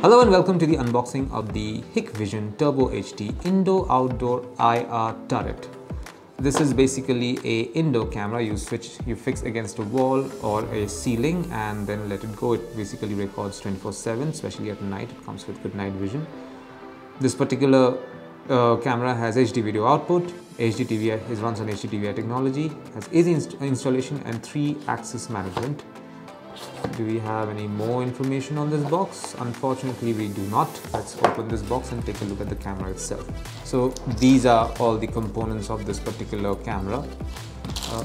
Hello and welcome to the unboxing of the Hikvision Turbo HD Indoor-Outdoor IR turret. This is basically a indoor camera you fix against a wall or a ceiling and then let it go. It basically records 24/7, especially at night. It comes with good night vision. This particular camera has HD video output, it runs on HDTVI technology, has easy installation and 3-axis management. Do we have any more information on this box? Unfortunately, we do not. Let's open this box and take a look at the camera itself. So these are all the components of this particular camera.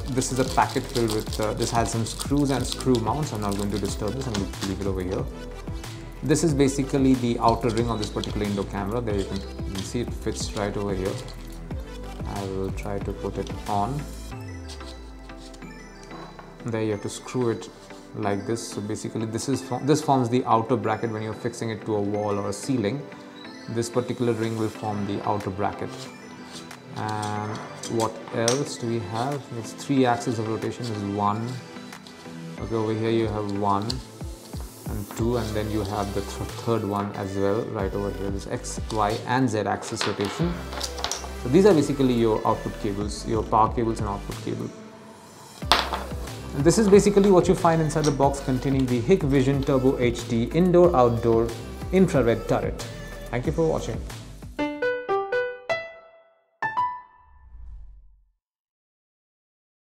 This is a packet filled with, this has some screws and screw mounts. I'm not going to disturb this, I'm going to leave it over here. This is basically the outer ring of this particular indoor camera. There you can see it fits right over here. I will try to put it on. There you have to screw it like this. So basically this forms the outer bracket when you're fixing it to a wall or a ceiling. This particular ring will form the outer bracket. And what else do we have? It's 3 axes of rotation is 1. Okay, over here you have 1 and 2, and then you have the third one as well right over here. This X, Y and Z axis rotation. So these are basically your output cables, your power cables and output cable. And this is basically what you find inside the box containing the Hikvision Turbo HD Indoor-Outdoor Infrared Turret. Thank you for watching.